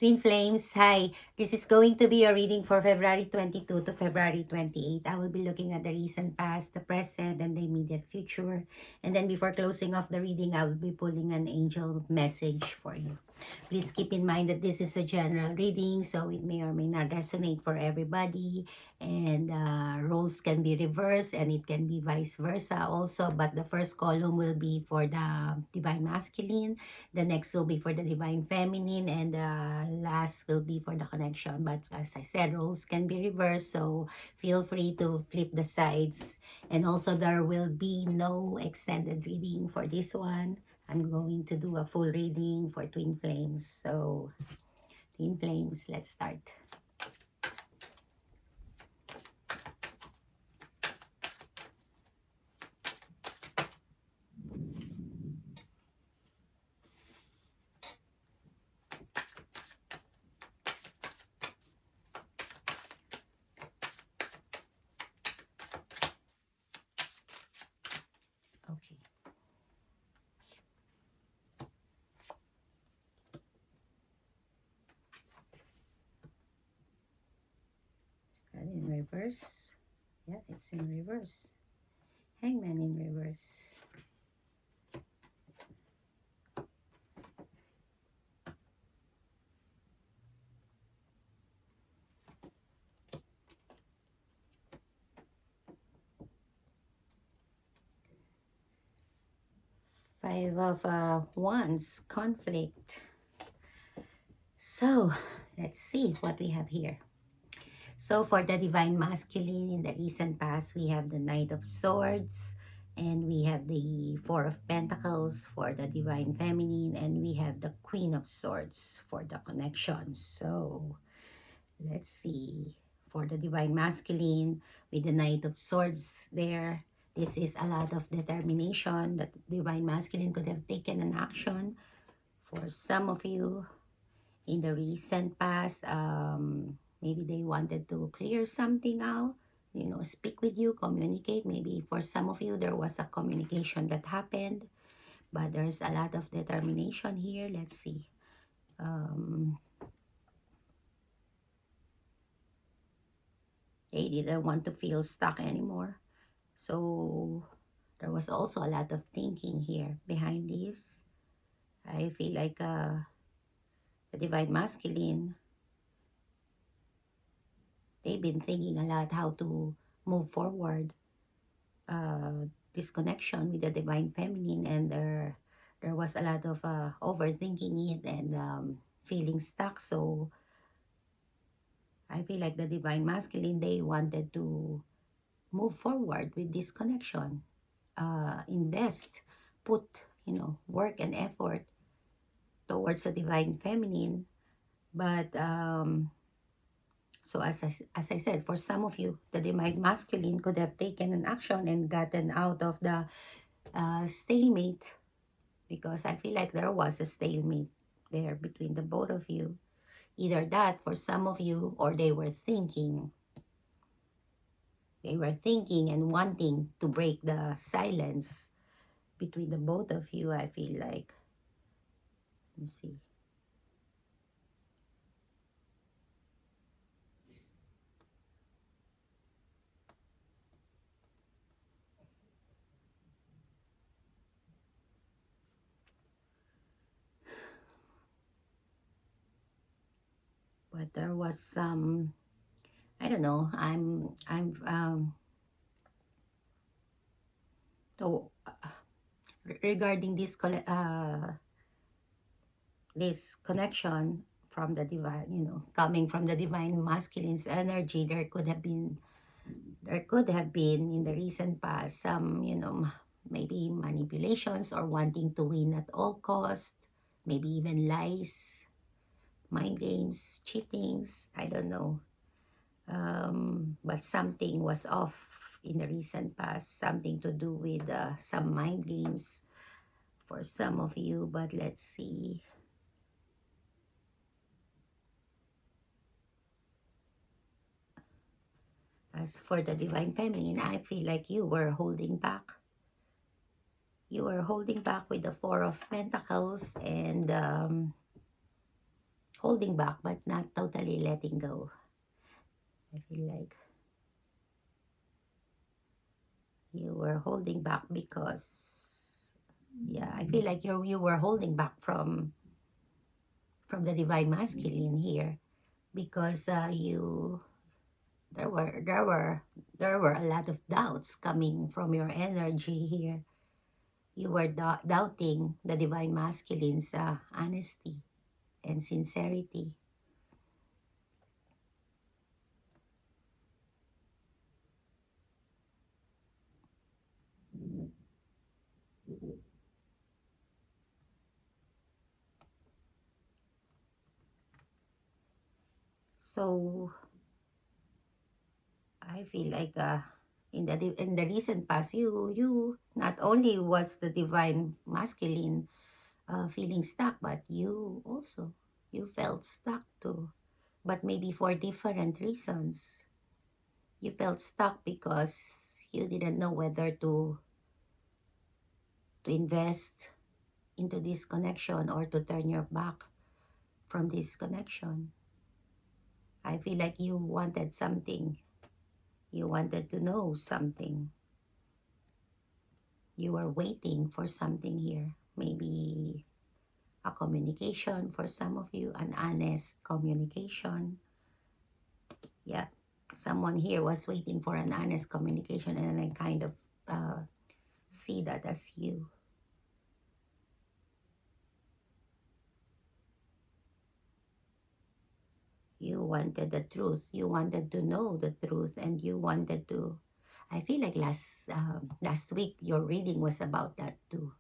Twin Flames, hi. This is going to be a reading for February 22 to February 28. I will be looking at the recent past, the present, and the immediate future. And then before closing off the reading, I will be pulling an angel message for you. Please keep in mind that this is a general reading, so it may or may not resonate for everybody. And roles can be reversed and it can be vice versa also. But the first column will be for the Divine Masculine. The next will be for the Divine Feminine. And the last will be for the connection. But as I said, roles can be reversed. So feel free to flip the sides. And also there will be no extended reading for this one. I'm going to do a full reading for Twin Flames. So, Twin Flames, let's start. Okay. Start in reverse. Yeah, it's in reverse. Hangman in reverse. Five of Wands, conflict. So, let's see what we have here. So for the Divine Masculine in the recent past, we have the Knight of Swords, and we have the Four of Pentacles for the Divine Feminine, and we have the Queen of Swords for the connection. So let's see. For the Divine Masculine, with the Knight of Swords there, this is a lot of determination that Divine Masculine could have taken an action. For some of you, in the recent past, maybe they wanted to clear something out, speak with you, communicate. Maybe for some of you there was a communication that happened, but there's a lot of determination here. Let's see. They didn't want to feel stuck anymore, so there was also a lot of thinking here behind this. I feel like the Divine Masculine, they've been thinking a lot how to move forward this connection with the Divine Feminine, and there was a lot of overthinking it and feeling stuck. So I feel like the Divine Masculine, they wanted to move forward with this connection, invest, put work and effort towards the Divine Feminine. But so as I said, for some of you, the Divine Masculine could have taken an action and gotten out of the stalemate, because I feel like there was a stalemate there between the both of you. Either that for some of you, or they were thinking. They were thinking and wanting to break the silence between the both of you, I feel like. Let me see. But there was some, I don't know, so, regarding this connection from the divine, coming from the Divine Masculine's energy, there could have been in the recent past some, maybe manipulations or wanting to win at all cost, maybe even lies, mind games, cheatings, I don't know. But something was off in the recent past, something to do with some mind games for some of you. But let's see. As for the Divine Feminine, I feel like you were holding back. You were holding back with the Four of Pentacles, and holding back, but not totally letting go. I feel like you were holding back because, yeah, I feel like you were holding back from the divine masculine here because you there were a lot of doubts coming from your energy here. You were doubting the divine masculine's honesty and sincerity. So I feel like in the recent past, you not only was the divine masculine feeling stuck, but you felt stuck too, but maybe for different reasons. You felt stuck because you didn't know whether to invest into this connection or to turn your back from this connection. I feel like you wanted something. You wanted to know something. You were waiting for something here. Maybe a communication for some of you, an honest communication. Yeah, someone here was waiting for an honest communication, and I kind of see that as you. You wanted the truth. You wanted to know the truth, and you wanted to. I feel like last week your reading was about that too.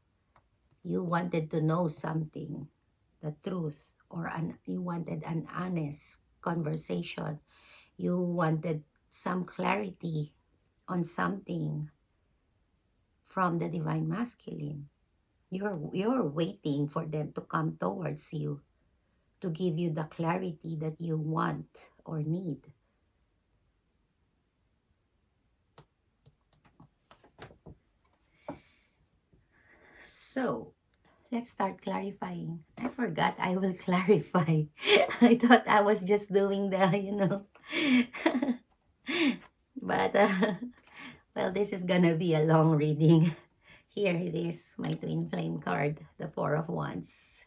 You wanted to know something, the truth, or you wanted an honest conversation. You wanted some clarity on something from the divine masculine. You're waiting for them to come towards you to give you the clarity that you want or need. So, let's start clarifying. I forgot I will clarify. I thought I was just doing the. But, well, this is gonna be a long reading. Here it is, my twin flame card, the Four of Wands.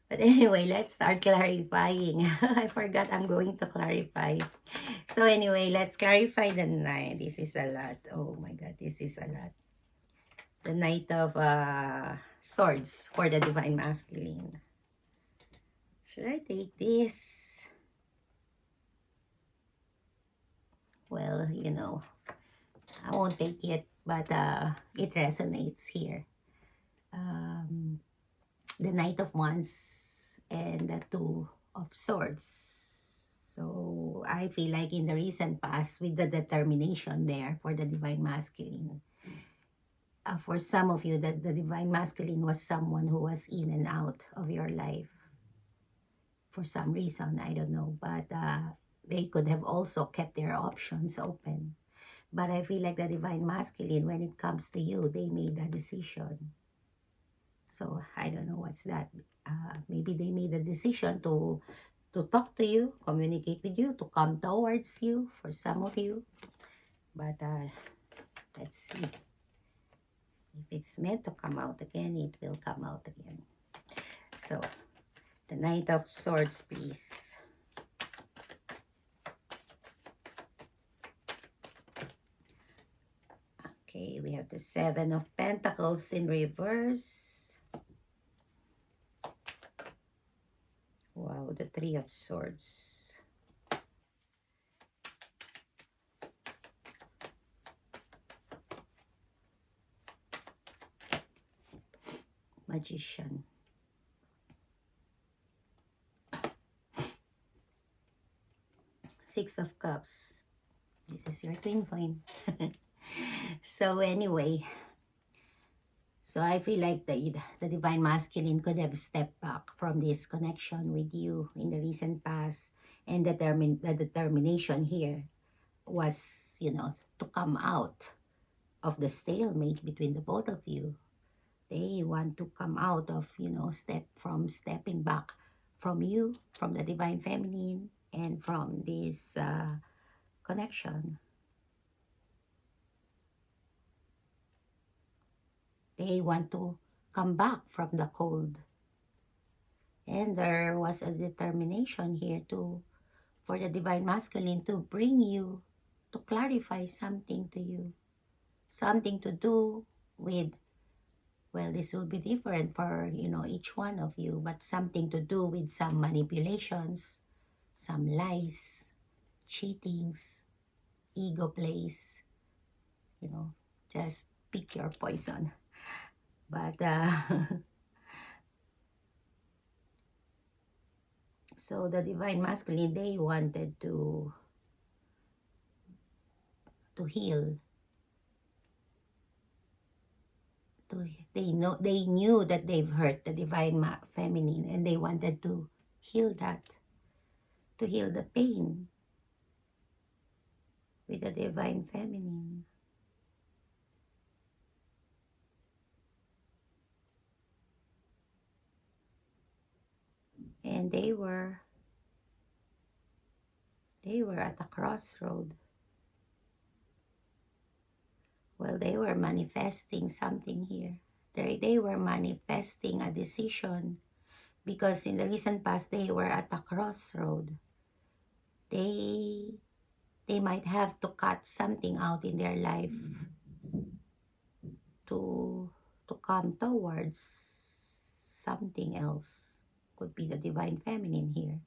But anyway, let's start clarifying. I forgot I'm going to clarify. So anyway, let's clarify the nine. This is a lot. Oh my God, this is a lot. The Knight of Swords for the Divine Masculine. Should I take this? Well, I won't take it, but it resonates here. Um, the Knight of Wands and the Two of Swords. So I feel like in the recent past, with the determination there for the Divine Masculine, for some of you, that the Divine Masculine was someone who was in and out of your life for some reason, I don't know, but they could have also kept their options open. But I feel like the Divine Masculine, when it comes to you, they made a decision. So I don't know what's that. Maybe they made a decision to talk to you, communicate with you, to come towards you for some of you. But let's see. If it's meant to come out again, it will come out again. So, the Knight of Swords, please. Okay, we have the Seven of Pentacles in reverse. Wow, the Three of Swords. Magician. Six of Cups. This is your twin flame. So anyway, so I feel like the Divine Masculine could have stepped back from this connection with you in the recent past, and the determination here was, to come out of the stalemate between the both of you. They want to come out of, stepping back from you, from the Divine Feminine, and from this connection. They want to come back from the cold. And there was a determination here to for the Divine Masculine to bring you, to clarify something to you. Something to do with, well, this will be different for, each one of you, but something to do with some manipulations, some lies, cheatings, ego plays, just pick your poison. But so the Divine Masculine, they wanted to heal. They knew that they've hurt the Divine Feminine, and they wanted to heal that, to heal the pain with the Divine Feminine. And they were at a crossroad. Well, they were manifesting something here. They were manifesting a decision, because in the recent past they were at a crossroad. They might have to cut something out in their life to come towards something else. Could be the Divine Feminine here.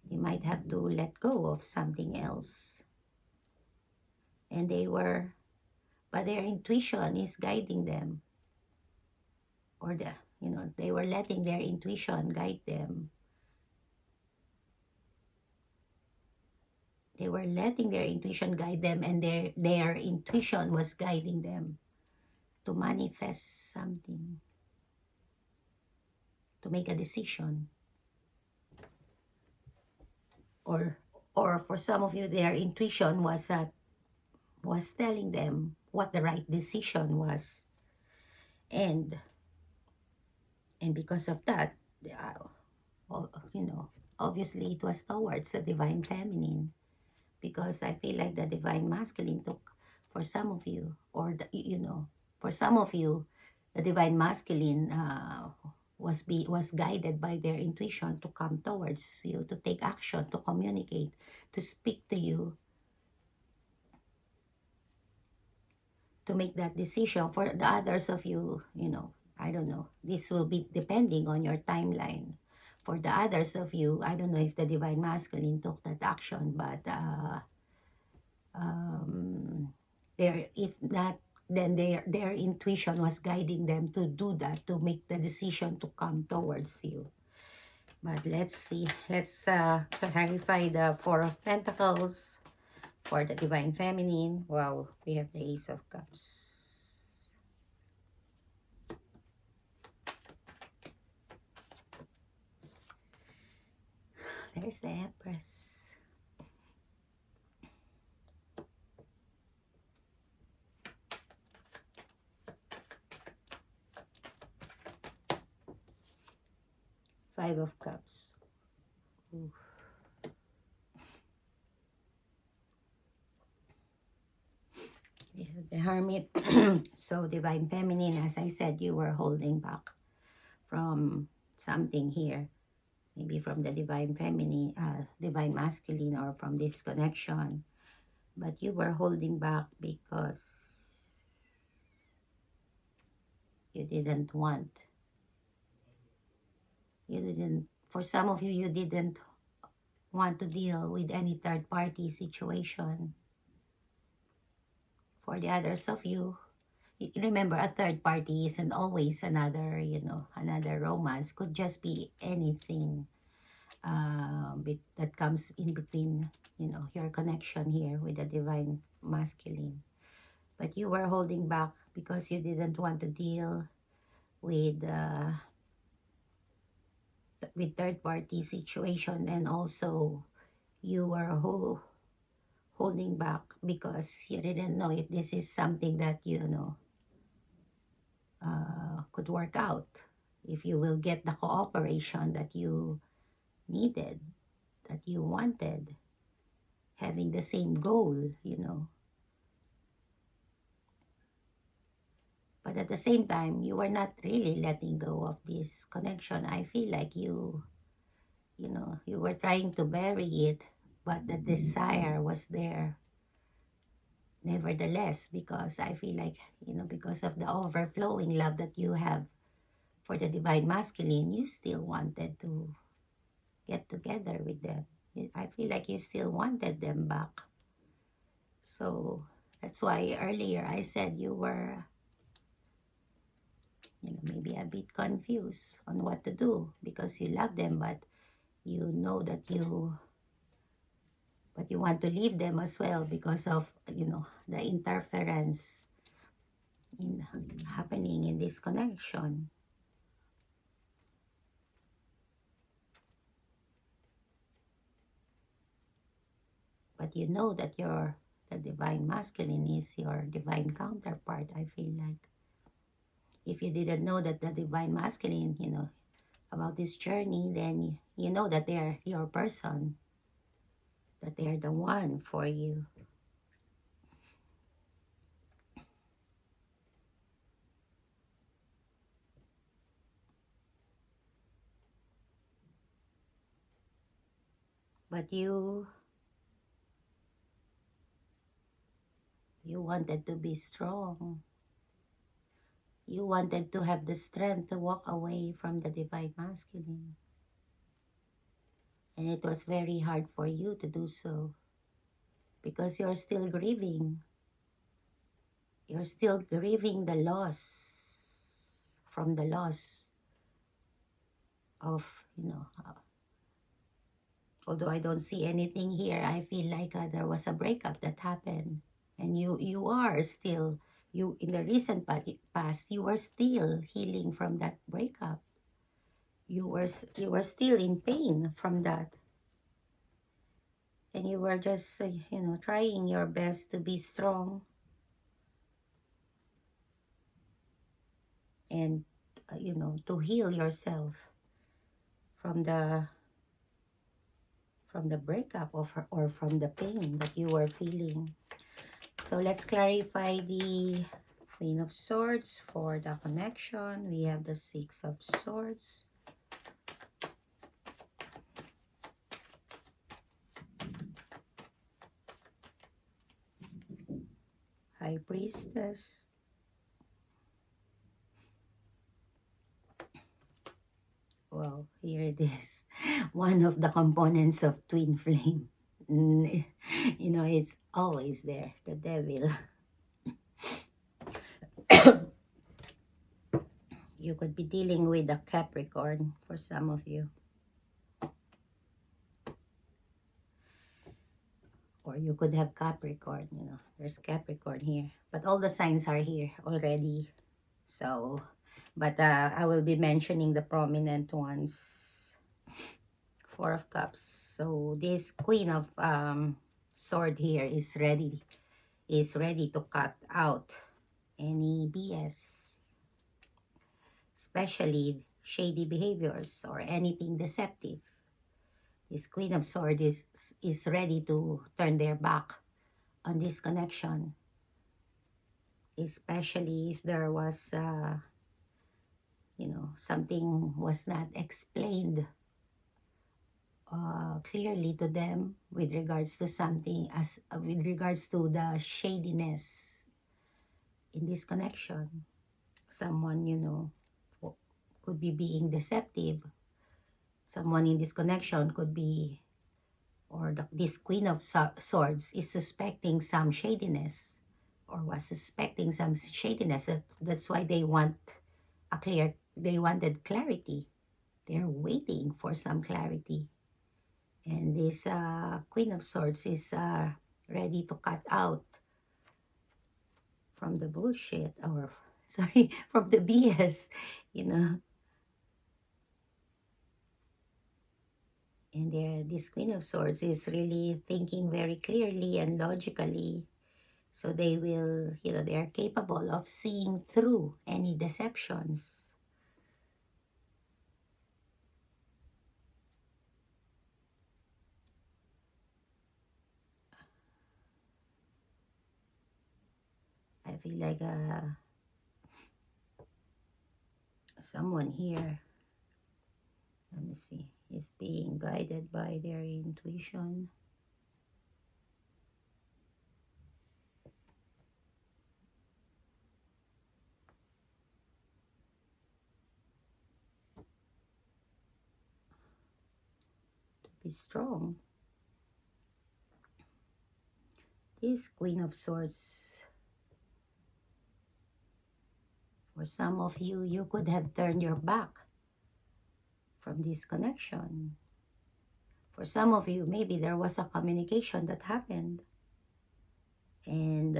They might have to let go of something else. And but their intuition is guiding them. Or they were letting their intuition guide them. They were letting their intuition guide them, and their intuition was guiding them to manifest something, to make a decision. Or for some of you, their intuition was telling them what the right decision was. And because of that, obviously it was towards the Divine Feminine, because I feel like the Divine Masculine took, for some of you, or for some of you, the Divine Masculine was guided by their intuition to come towards you, to take action, to communicate, to speak to you, to make that decision. For the others of you, I don't know, this will be depending on your timeline. For the others of you, I don't know if the Divine Masculine took that action, but if not, then their intuition was guiding them to do that, to make the decision to come towards you. But let's see. Let's clarify the Four of Pentacles for the Divine Feminine. Wow, we have the Ace of Cups. There's the Empress. Five of Cups. Oof. We have the Hermit. So Divine Feminine, as I said, you were holding back from something here. Maybe from the Divine Feminine, Divine Masculine, or from this connection. But you were holding back because you didn't want. For some of you, you didn't want to deal with any third party situation. For the others of you, remember, a third party isn't always another romance. Could just be anything that comes in between, your connection here with the Divine Masculine. But you were holding back because you didn't want to deal with third party situation, and also you were holding back because you didn't know if this is something that could work out, if you will get the cooperation that you needed, that you wanted, having the same goal, you know. But at the same time, you were not really letting go of this connection. I feel like you know, you were trying to bury it, but the desire was there nevertheless, because I feel like, you know, because of the overflowing love that you have for the divine masculine, you still wanted to get together with them. I feel like you still wanted them back. So that's why earlier I said you were, you know, maybe a bit confused on what to do because you love them, but you know that you want to leave them as well because of, you know, the interference in happening in this connection. But you know that the divine masculine is your divine counterpart. I feel like if you didn't know that the divine masculine, you know, about this journey, then you know that they're your person, that they're the one for you. But you wanted to be strong. You wanted to have the strength to walk away from the divine masculine. And it was very hard for you to do so because you're still grieving. You're still grieving the loss, from the loss of, you know, although I don't see anything here, I feel like there was a breakup that happened. And you are still, you in the recent past, you were still healing from that breakup. You were still in pain from that. And you were just, you know, trying your best to be strong and, you know, to heal yourself from the breakup or from the pain that you were feeling. So let's clarify the Queen of Swords for the connection. We have the Six of Swords. High Priestess. Well, here it is. One of the components of twin flame. You know, it's always there, the devil. You could be dealing with a Capricorn for some of you. Or you could have Capricorn, you know. There's Capricorn here. But all the signs are here already. So, but I will be mentioning the prominent ones. Four of Cups. So this Queen of Sword here is ready to cut out any BS, especially shady behaviors or anything deceptive. This Queen of Swords is ready to turn their back on this connection, especially if there was, you know, something was not explained clearly to them with regards to something, as with regards to the shadiness in this connection. Someone, you know, could be being deceptive. Someone in this connection could be, or this Queen of Swords is suspecting some shadiness, or was suspecting some shadiness. That's why they wanted clarity. They're waiting for some clarity. And this Queen of Swords is ready to cut out from the bullshit, or sorry, from the BS, you know. And this Queen of Swords is really thinking very clearly and logically. So they will, you know, they are capable of seeing through any deceptions. feel like someone here, let me see, is being guided by their intuition. To be strong. This Queen of Swords, for some of you, you could have turned your back from this connection. For some of you, maybe there was a communication that happened and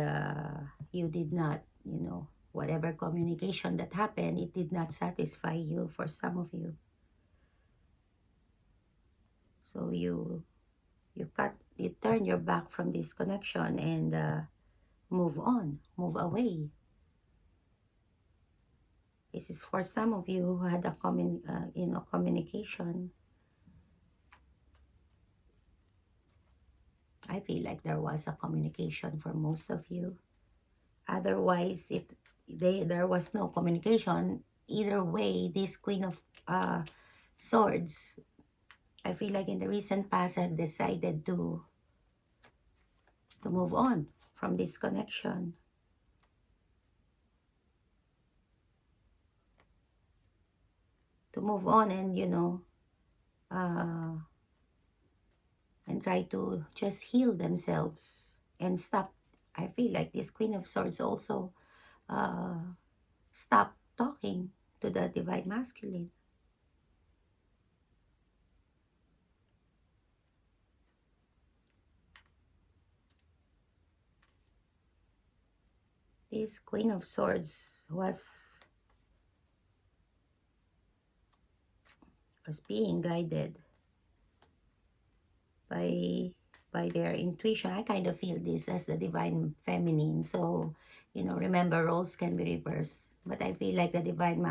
you did not, whatever communication that happened, it did not satisfy you for some of you. So you turn your back from this connection and move on, move away. This is for some of you who had a communication. I feel like there was a communication for most of you. Otherwise, if there was no communication, either way, this Queen of Swords, I feel like in the recent past has decided to move on from this connection. To move on and, and try to just heal themselves and stop. I feel like this Queen of Swords also stop talking to the Divine Masculine. This Queen of Swords was being guided by their intuition. I kind of feel this as the Divine Feminine. So, remember, roles can be reversed. But I feel like the Divine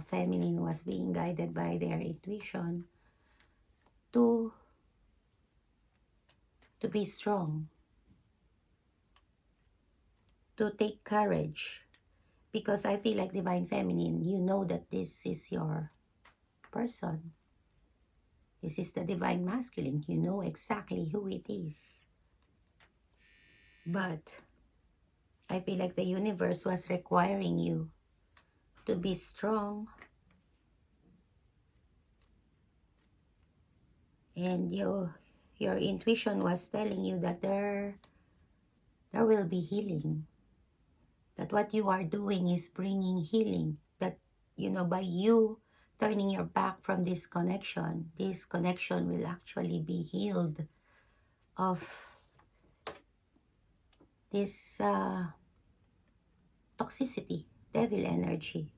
Feminine was being guided by their intuition to be strong, to take courage. Because I feel like Divine Feminine, you know that this is your person. This is the Divine Masculine. You know exactly who it is. But I feel like the universe was requiring you to be strong. And your intuition was telling you that there will be healing. That what you are doing is bringing healing. That, by you turning your back from this connection will actually be healed of this toxicity, devil energy.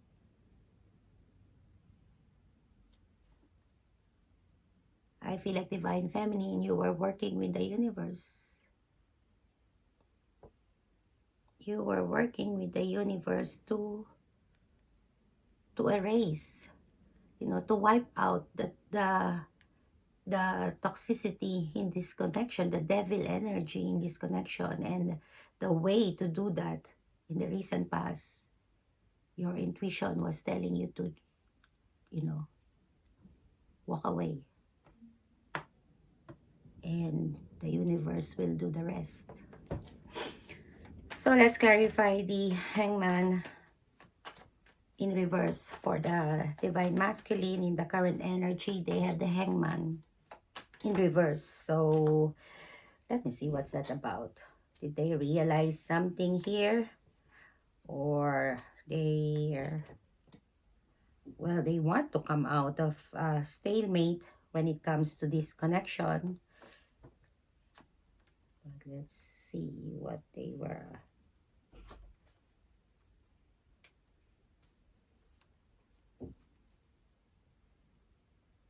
I feel like Divine Feminine, you were working with the universe. You were working with the universe to erase, to wipe out the toxicity in this connection, the devil energy in this connection. And the way to do that in the recent past, your intuition was telling you to, walk away. And the universe will do the rest. So let's clarify the Hangman in reverse for the Divine Masculine. In the current energy, they have the Hangman in reverse. So let me see what's that about. Did they realize something here? Or they want to come out of stalemate when it comes to this connection. But let's see what they were.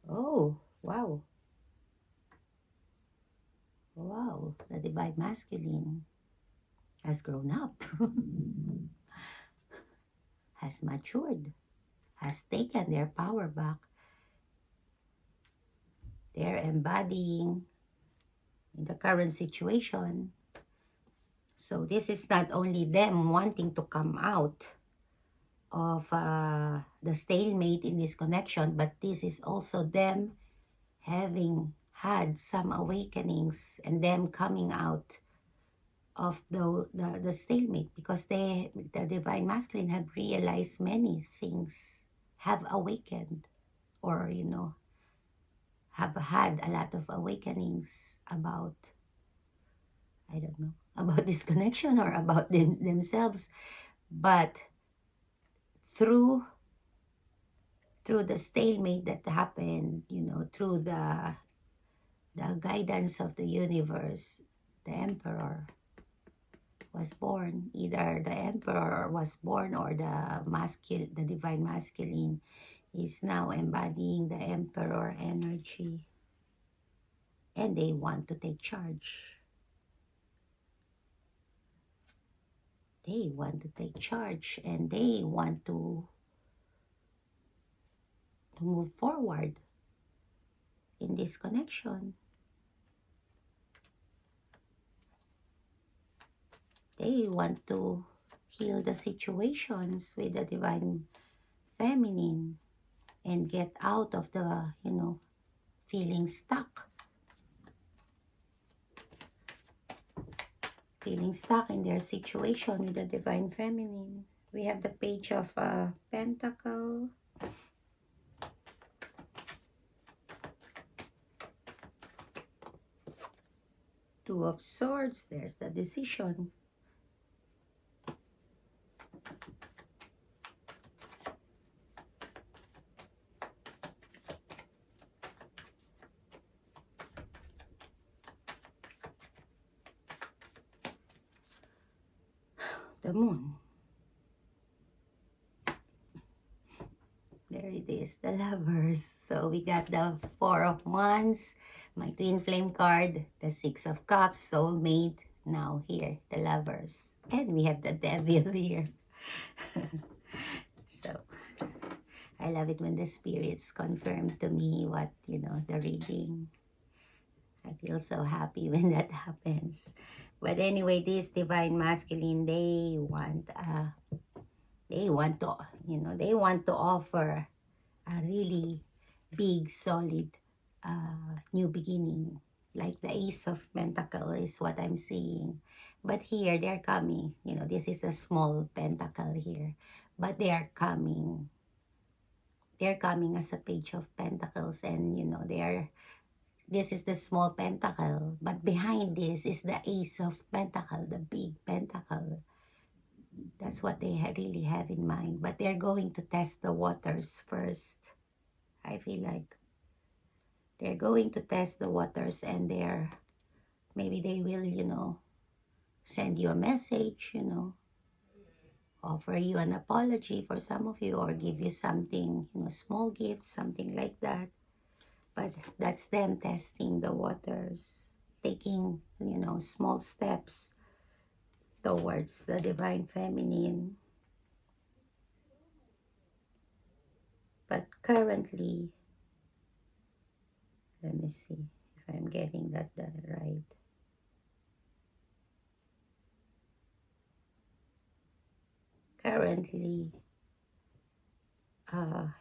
Oh, wow. Wow, the Divine Masculine has grown up, has matured, has taken their power back. They're embodying in the current situation So this is not only them wanting to come out of the stalemate in this connection, but this is also them having had some awakenings and them coming out of the stalemate, because the divine masculine have realized many things, have awakened, or have had a lot of awakenings about, I don't know, about this connection or about themselves. But through the stalemate that happened, through the guidance of the universe, the emperor was born. Either the emperor was born, or the divine masculine is now embodying the emperor energy, and they want to take charge. They want to take charge, and they want to move forward in this connection. They want to heal the situations with the divine feminine and get out of the, feeling stuck. Feeling stuck in their situation with the divine feminine. We have the page of Pentacle. Two of Swords. There's the decision. The Moon. There it is, the Lovers. So we got the Four of Wands, my twin flame card, the Six of Cups, soulmate. Now here, the Lovers. And we have the Devil here. So I love it when the spirits confirm to me what, the reading. I feel so happy when that happens. But anyway, this divine masculine, they want to, they want to offer a really big, solid new beginning. Like the Ace of Pentacle is what I'm seeing. But here, they're coming. This is a small pentacle here. But they are coming. They're coming as a Page of Pentacles. And, this is the small pentacle. But behind this is the Ace of Pentacle, the big pentacle. That's what they really have in mind. But they're going to test the waters first. I feel like they're going to test the waters, and maybe they will, send you a message, offer you an apology for some of you, or give you something, small gift, something like that. But that's them testing the waters, taking, small steps towards the divine feminine. But currently, let me see if I'm getting that right. Currently,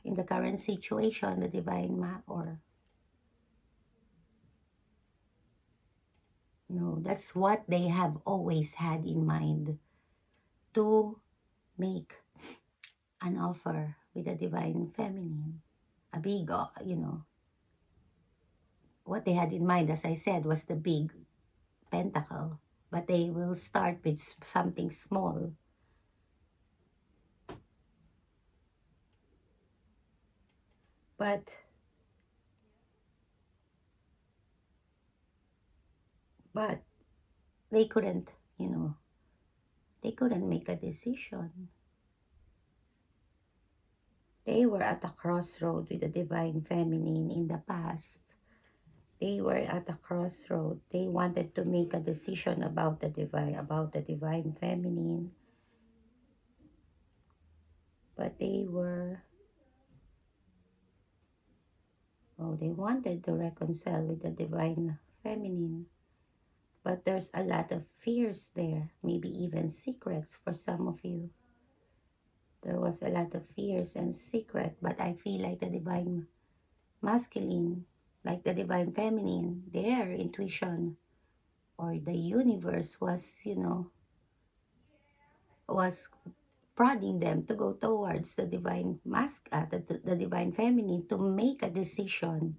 in the current situation, the divine that's what they have always had in mind, to make an offer with the divine feminine, a big, what they had in mind, as I said, was the big pentacle, but they will start with something small. But they couldn't, they couldn't make a decision. They were at a crossroad with the divine feminine in the past. They were at a crossroad. They wanted to make a decision about the divine feminine. But they wanted to reconcile with the divine feminine. But there's a lot of fears there, maybe even secrets for some of you. There was a lot of fears and secret, but I feel like the divine masculine, like the divine feminine, their intuition or the universe was, was prodding them to go towards the divine the divine feminine to make a decision,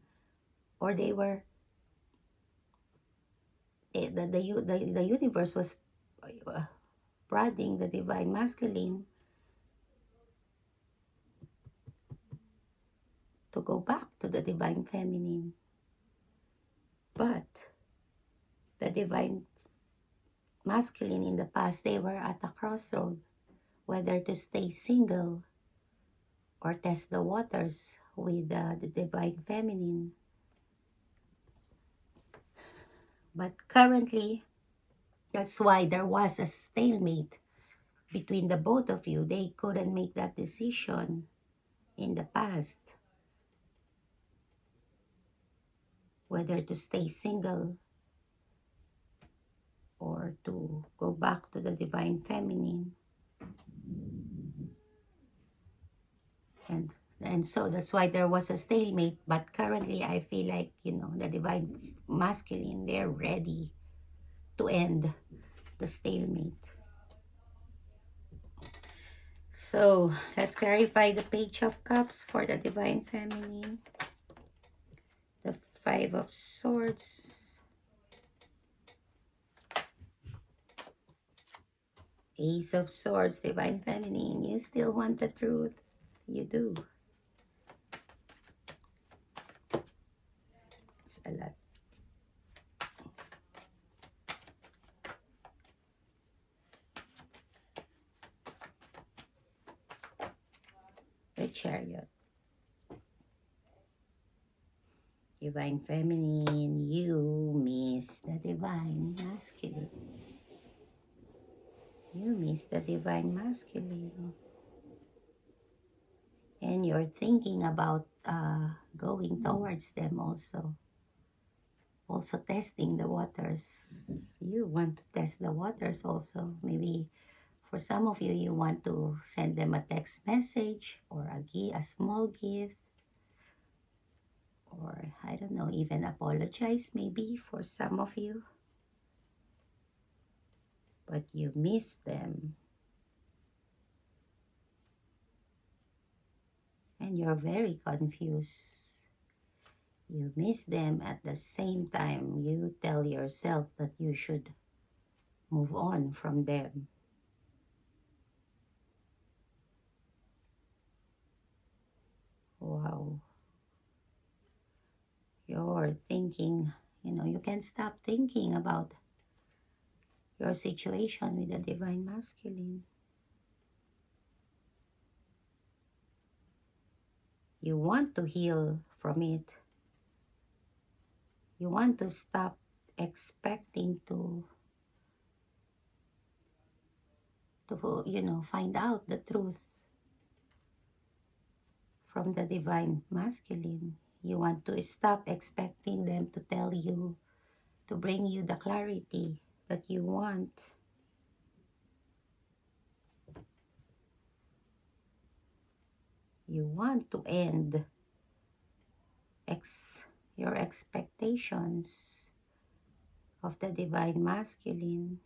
or they were the universe was uh, prodding the divine masculine to go back to the divine feminine. But the divine masculine in the past, they were at a crossroad whether to stay single or test the waters with the divine feminine. But currently, that's why there was a stalemate between the both of you. They couldn't make that decision in the past whether to stay single or to go back to the divine feminine. And so that's why there was a stalemate. But currently I feel like, the divine masculine, they're ready to end the stalemate. So let's clarify the Page of Cups for the divine feminine, the Five of Swords, Ace of Swords. Divine feminine, you still want the truth. You do. It's a lot. The Chariot. Divine feminine, you miss the divine masculine. You miss the divine masculine. And you're thinking about going towards them also. Also testing the waters. You want to test the waters also. Maybe for some of you, you want to send them a text message or a small gift. Or, I don't know, even apologize maybe for some of you. But you miss them. And you're very confused. You miss them at the same time you tell yourself that you should move on from them. Wow. You're thinking, you can't stop thinking about your situation with the divine masculine. You want to heal from it. You want to stop expecting to find out the truth from the divine masculine. You want to stop expecting them to tell you, to bring you the clarity that you want. You want to end your expectations of the divine masculine.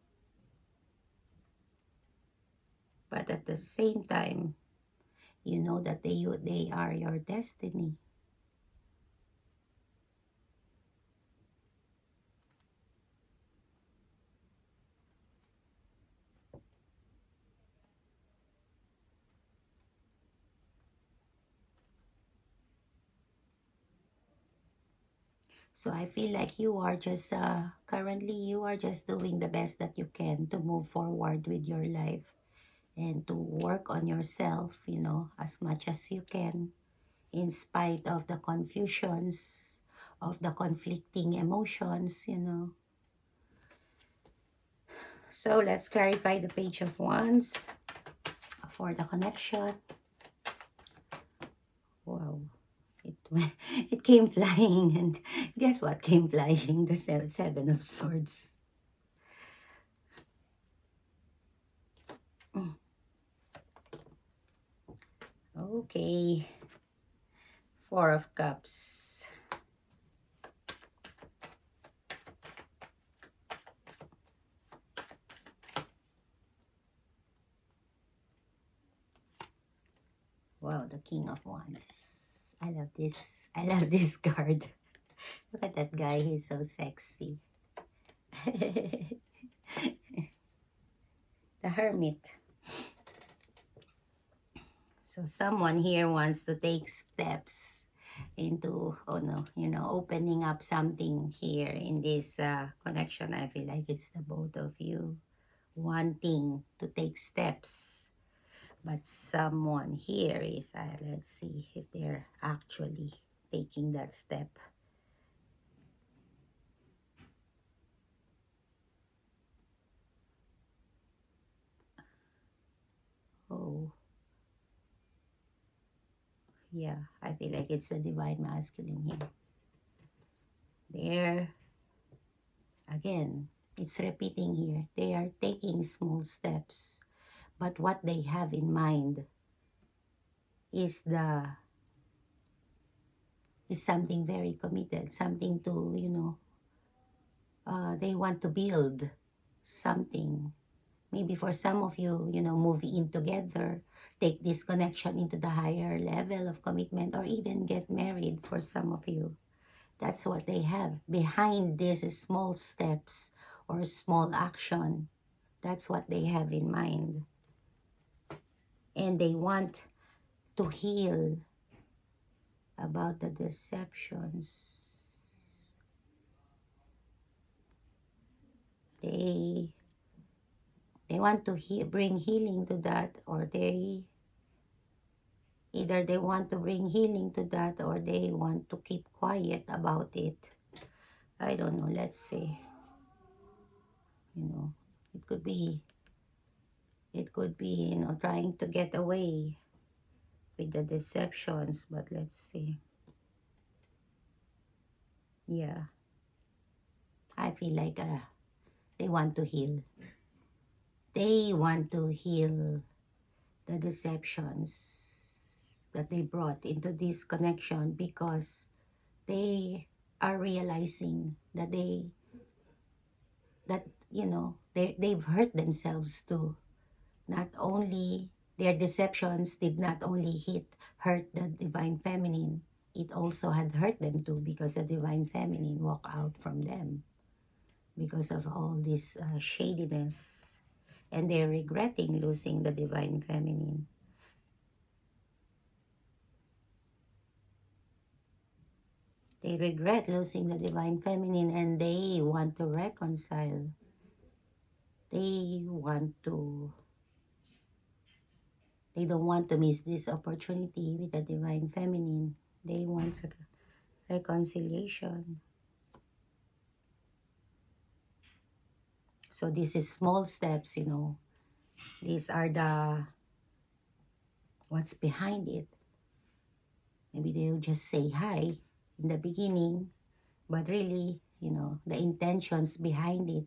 But at the same time, you know that they are your destiny. So I feel like you are just, currently you are just doing the best that you can to move forward with your life and to work on yourself, as much as you can, in spite of the confusions, of the conflicting emotions. So let's clarify the Page of Wands for the connection. Wow. It came flying, and guess what came flying? The Seven of Swords. Okay. Four of Cups. Wow, the King of Wands. I love this. I love this card. Look at that guy. He's so sexy. The Hermit. So someone here wants to take steps into, oh no, opening up something here in this connection. I feel like it's the both of you wanting to take steps. But someone here is, let's see if they're actually taking that step. Oh, yeah, I feel like it's the Divine Masculine here. There, again, it's repeating here. They are taking small steps, but what they have in mind is something very committed, something to, they want to build something. Maybe for some of you, move in together, take this connection into the higher level of commitment, or even get married for some of you. That's what they have. Behind these small steps or small action, that's what they have in mind. And they want to heal about the deceptions. They want to bring healing to that, or either they want to bring healing to that, or they want to keep quiet about it. I don't know. Let's see. It could be, trying to get away with the deceptions, but let's see. Yeah. I feel like they want to heal. They want to heal the deceptions that they brought into this connection, because they are realizing that they've hurt themselves too. Not only their deceptions did not only hurt the Divine Feminine, it also had hurt them too, because the Divine Feminine walked out from them because of all this shadiness, and they're regretting losing the Divine Feminine. They regret losing the Divine Feminine, and they want to reconcile. They don't want to miss this opportunity with the Divine Feminine. They want reconciliation. So this is small steps, These are what's behind it. Maybe they'll just say hi in the beginning, but really, the intentions behind it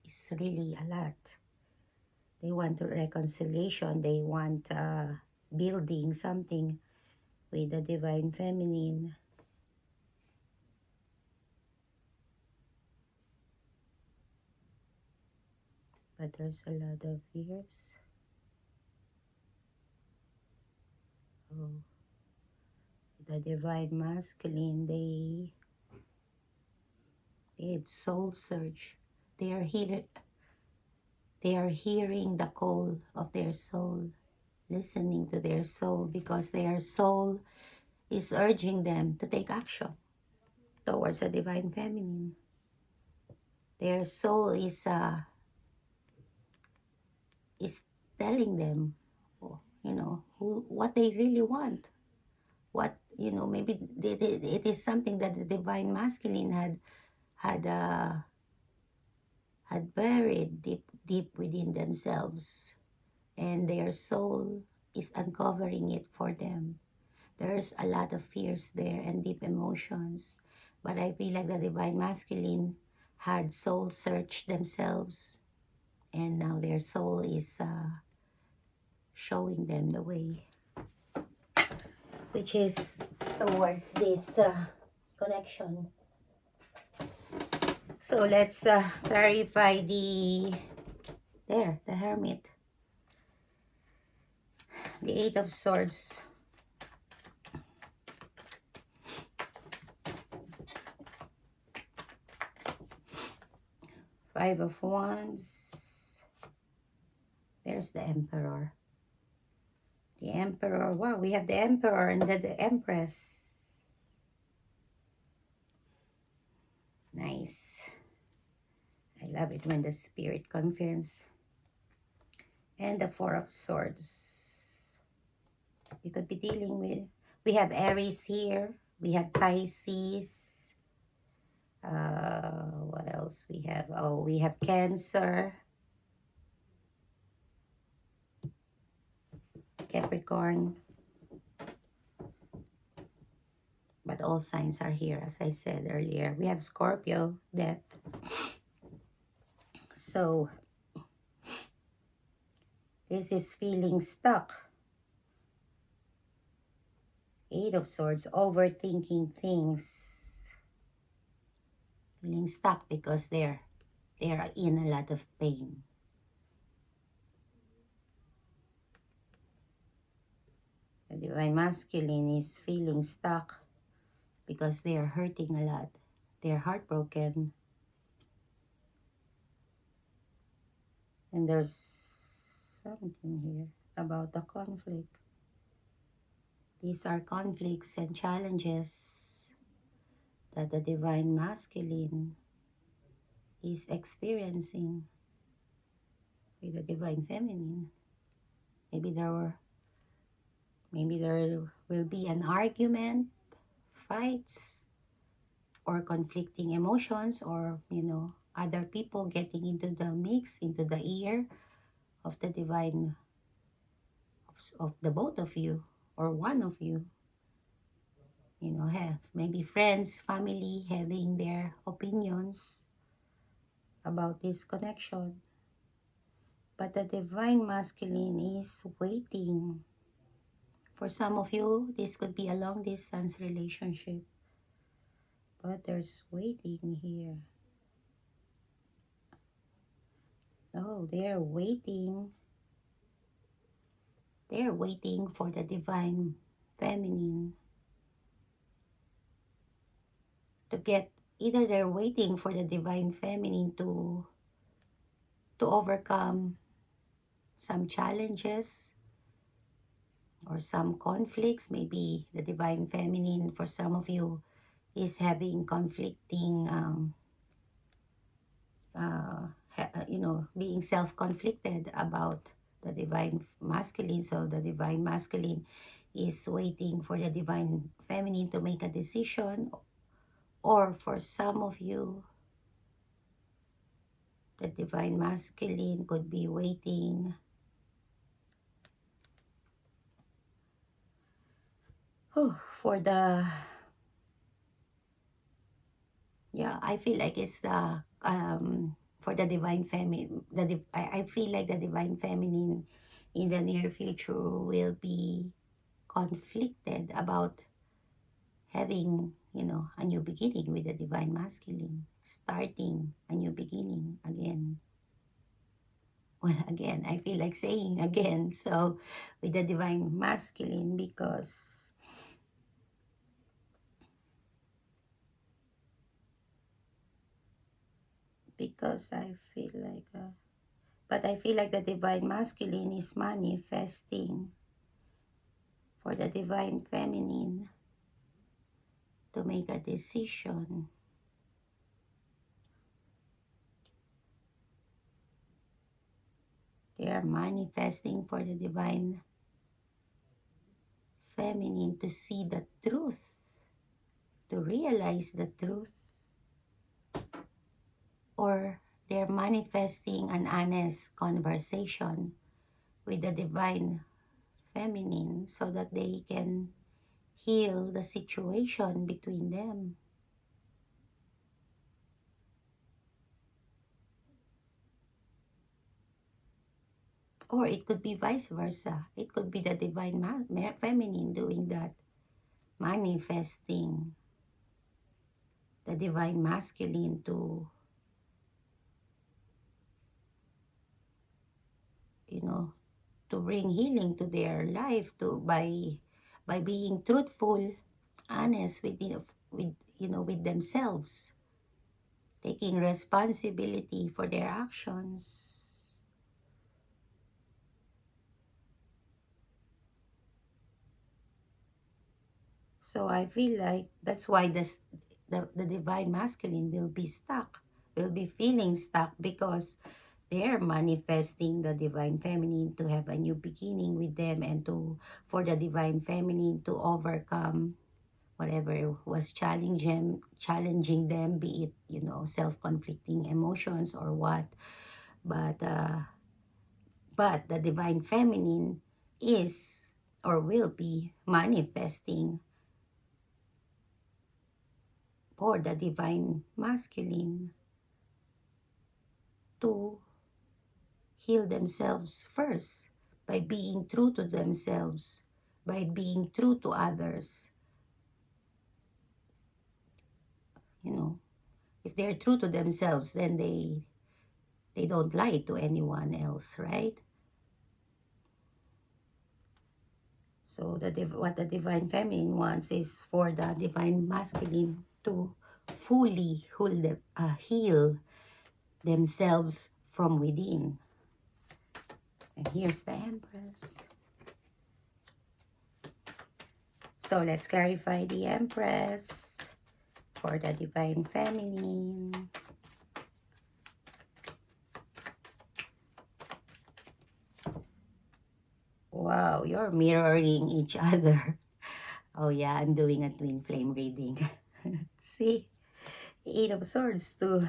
is really a lot. They want reconciliation. They want building something with the Divine Feminine. But there's a lot of fears. Oh, the Divine Masculine, they've soul search. They are hearing the call of their soul, listening to their soul, because their soul is urging them to take action towards the Divine Feminine. Their soul is telling them, what they really want. What, maybe it is something that the Divine Masculine had buried deep within themselves, and their soul is uncovering it for them. There's a lot of fears there and deep emotions, but I feel like the Divine Masculine had soul searched themselves, and now their soul is showing them the way. which is towards this connection. So let's clarify the Hermit, the Eight of Swords, Five of Wands. There's the Emperor. The Emperor. Wow, we have the Emperor and the Empress. Nice. I love it when the Spirit confirms. And the Four of Swords. You could be dealing with, we have Aries here. We have Pisces. What else we have? Oh, we have Cancer, Capricorn. But all signs are here, as I said earlier. We have Scorpio, Death. So, this is feeling stuck. Eight of Swords, overthinking things. Feeling stuck because they're in a lot of pain. The Divine Masculine is feeling stuck because they are hurting a lot. They're heartbroken. And there's something here about the conflict. These are conflicts and challenges that the Divine Masculine is experiencing with the Divine Feminine. Maybe there will be an argument, fights, or conflicting emotions, or other people getting into the mix, into the ear of the divine, of the both of you, or one of you. Have maybe friends, family having their opinions about this connection. But the Divine Masculine is waiting. For some of you, this could be a long distance relationship. But there's waiting here. Oh, they're waiting. They're waiting for the Divine Feminine to get, either they're waiting for the Divine Feminine to overcome some challenges or some conflicts. Maybe the Divine Feminine, for some of you, is having conflicting, being self-conflicted about the Divine Masculine. So the Divine Masculine is waiting for the Divine Feminine to make a decision. Or for some of you, the Divine Masculine could be waiting for the, I feel like it's the, for the Divine Feminine, I feel like the Divine Feminine in the near future will be conflicted about having, a new beginning with the Divine Masculine, starting a new beginning again. Well, again, I feel like saying again, so with the Divine Masculine, because I feel like, but I feel like the Divine Masculine is manifesting for the Divine Feminine to make a decision. They are manifesting for the Divine Feminine to see the truth, to realize the truth, or they're manifesting an honest conversation with the Divine Feminine so that they can heal the situation between them. Or it could be vice versa. It could be the Divine Feminine doing that. manifesting the divine masculine to, you know, to bring healing to their life, to by being truthful, honest with with themselves, taking responsibility for their actions. So I feel like that's why the divine masculine will be stuck, will be feeling stuck, because they're manifesting the divine feminine to have a new beginning with them, and to for the divine feminine to overcome whatever was challenging them, be it self-conflicting emotions or what. But uh, but the divine feminine is or will be manifesting for the divine masculine to heal themselves first, by being true to themselves, by being true to others. You know, if they're true to themselves, then they don't lie to anyone else, right? So what the divine feminine wants is for the divine masculine to fully heal themselves from within. And here's the Empress. So let's clarify the Empress for the divine feminine. Wow, you're mirroring each other. Oh yeah, I'm doing a twin flame reading. See, Eight of Swords too,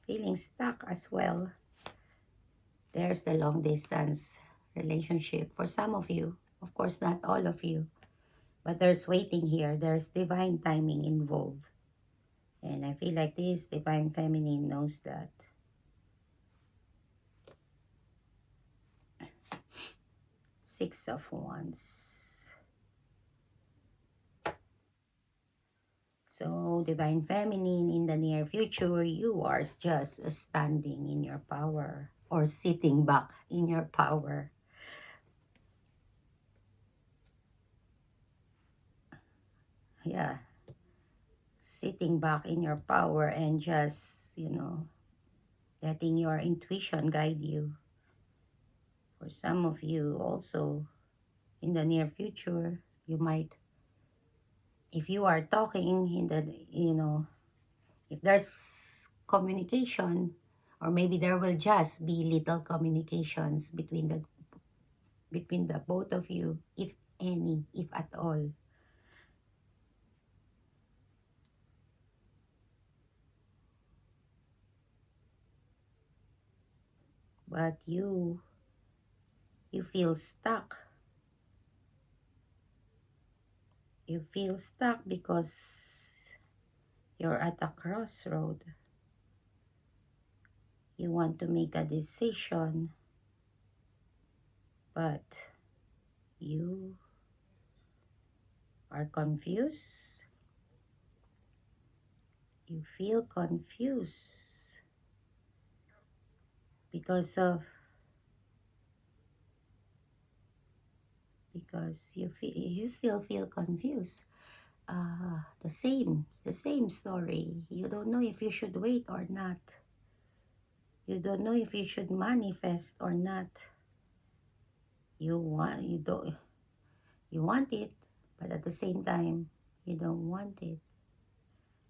feeling stuck as well. There's the long distance relationship for some of you. Of course, not all of you. But there's waiting here. There's divine timing involved. And I feel like this divine feminine knows that. Six of Wands. So, divine feminine, in the near future, you are just standing in your power or sitting back in your power. Yeah, sitting back in your power and just, letting your intuition guide you. For some of you also, in the near future, you might, if you are talking in the, if there's communication, or maybe there will just be little communications between the both of you, if any, if at all. But you feel stuck. You feel stuck because you're at a crossroad. You want to make a decision, but you are confused. You feel confused because of because you still feel confused. The same story. You don't know if you should wait or not. You don't know if you should manifest or not. You want it, but at the same time you don't want it.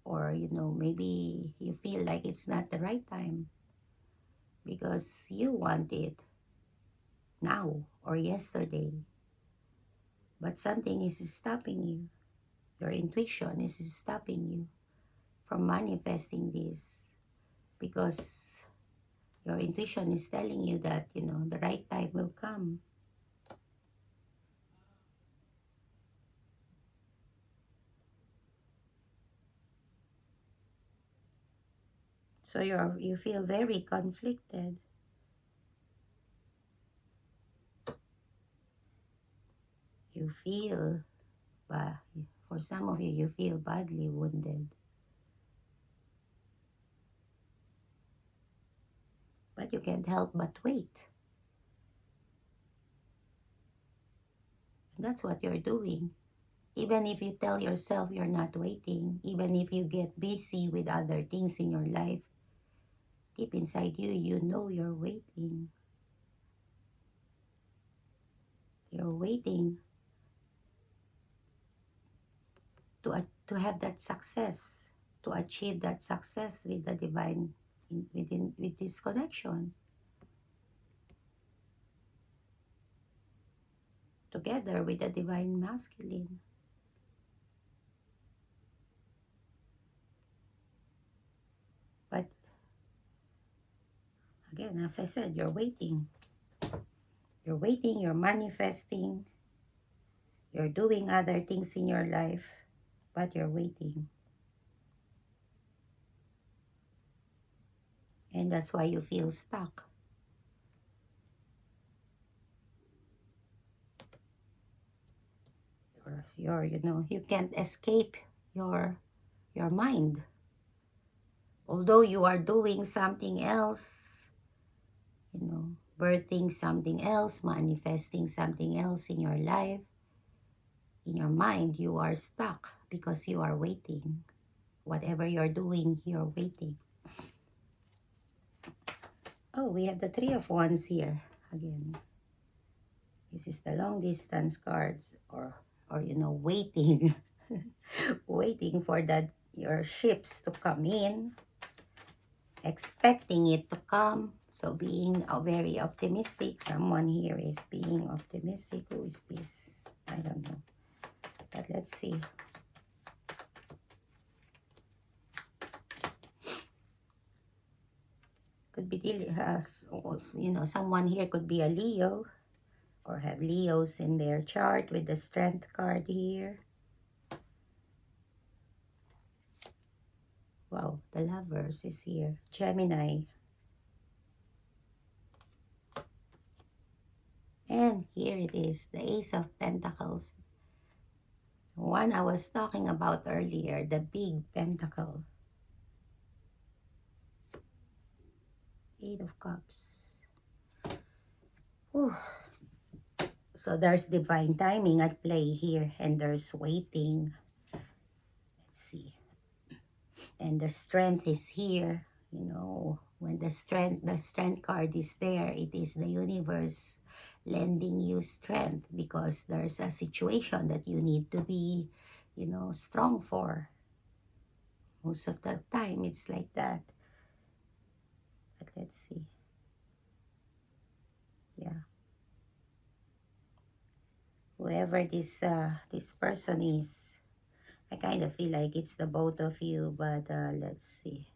Or maybe you feel like it's not the right time because you want it now or yesterday, but something is stopping you. Your intuition is stopping you from manifesting this, because your intuition is telling you that the right time will come. So you feel very conflicted. You feel But for some of you, you feel badly wounded. But you can't help but wait. That's what you're doing. Even if you tell yourself you're not waiting, even if you get busy with other things in your life, deep inside you, you know you're waiting. You're waiting to have that success, to achieve that success with the divine, with this connection, together with the divine masculine. But again, as I said, you're waiting. You're waiting, you're manifesting, you're doing other things in your life, but you're waiting. And that's why you feel stuck. You can't escape your mind. Although you are doing something else, birthing something else, manifesting something else in your life, in your mind, you are stuck because you are waiting. Whatever you're doing, you're waiting. Oh, we have the Three of Wands here again. This is the long distance cards, or waiting, waiting for your ships to come in, expecting it to come. So being very optimistic. Someone here is being optimistic. Who is this? I don't know. But let's see. Could be someone here could be a Leo, or have Leos in their chart with the Strength card here. Wow, the Lovers is here. Gemini. And here it is, the Ace of Pentacles. One I was talking about earlier, the big pentacle. Eight of Cups. Whew. So there's divine timing at play here, and there's waiting. Let's see. And the Strength is here. When the strength card is there, it is the universe lending you strength because there's a situation that you need to be, strong for. Most of the time, it's like that. But let's see. Yeah. Whoever this person is, I kind of feel like it's the both of you, but let's see.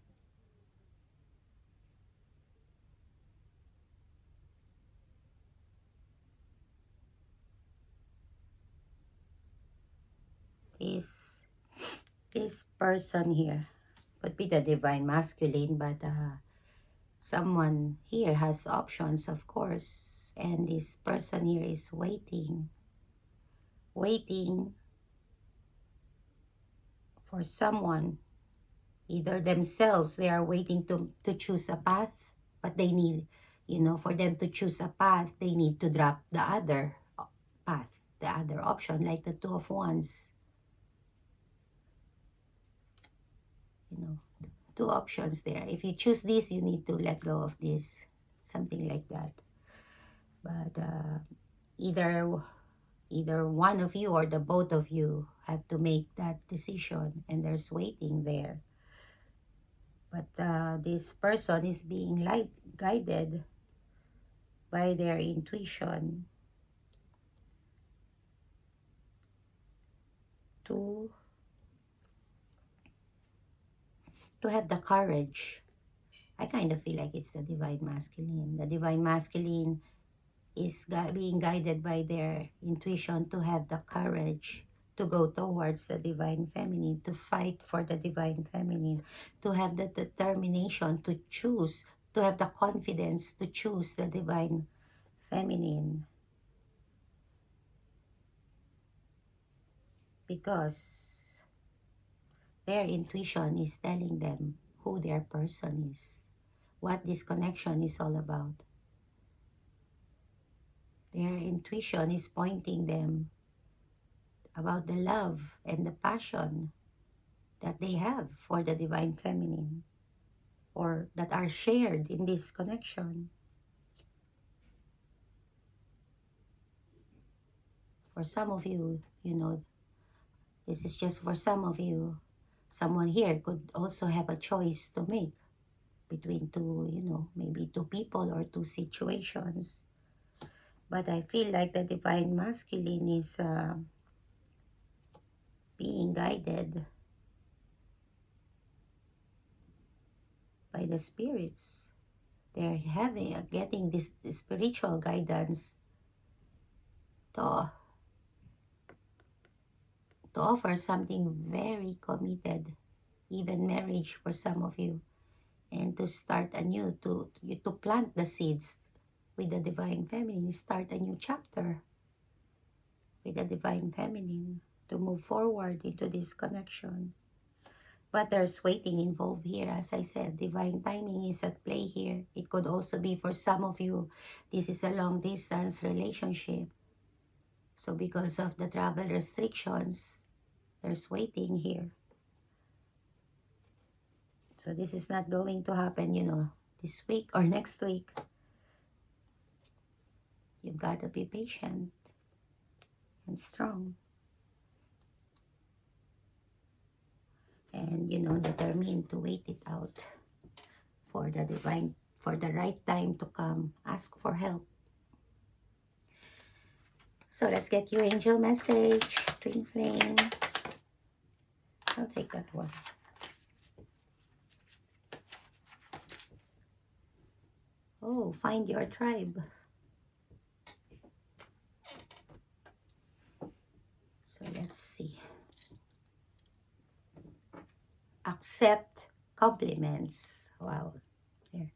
This person here could be the divine masculine, but someone here has options, of course, and this person here is waiting for someone, either themselves, they are waiting to choose a path, but they need, for them to choose a path, they need to drop the other path, the other option, like the Two of Wands. Two options there. If you choose this, you need to let go of this, something like that. But either one of you or the both of you have to make that decision, and there's waiting there. But this person is being guided by their intuition to have the courage. I kind of feel like it's the divine masculine. The divine masculine is being guided by their intuition to have the courage to go towards the divine feminine, to fight for the divine feminine, to have the determination to choose, to have the confidence to choose the divine feminine. because their intuition is telling them who their person is, what this connection is all about. Their intuition is pointing them about the love and the passion that they have for the Divine Feminine, or that are shared in this connection. For some of you, you know, this is just for some of you. Someone here could also have a choice to make between two, you know, maybe two people or two situations. But I feel like the Divine Masculine is being guided by the spirits. They're getting this spiritual guidance to offer something very committed, even marriage for some of you, and to start anew, to plant the seeds with the Divine Feminine, start a new chapter with the Divine Feminine, to move forward into this connection. But there's waiting involved here. As I said, divine timing is at play here. It could also be for some of you, this is a long distance relationship. So because of the travel restrictions, there's waiting here. So this is not going to happen, you know, this week or next week. You've got to be patient and strong. And, you know, determined to wait it out for the divine, for the right time to come. Ask for help. So let's get you angel message, twin flame. I'll take that one. Oh, find your tribe. So let's see. Accept compliments. Wow. Here.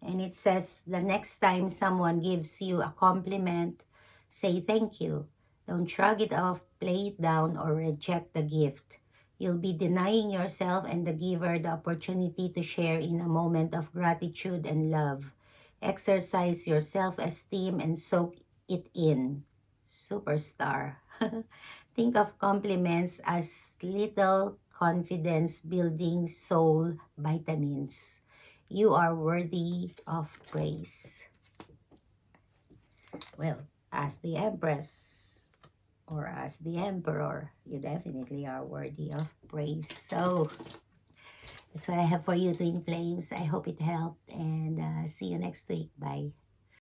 And it says, the next time someone gives you a compliment, say thank you. Don't shrug it off, play it down, or reject the gift. You'll be denying yourself and the giver the opportunity to share in a moment of gratitude and love. Exercise your self-esteem and soak it in. Superstar. Think of compliments as little confidence-building soul vitamins. You are worthy of praise. Well, as the Empress or as the Emperor, you definitely are worthy of praise. So that's what I have for you, Twin Flames. I hope it helped, and see you next week. Bye.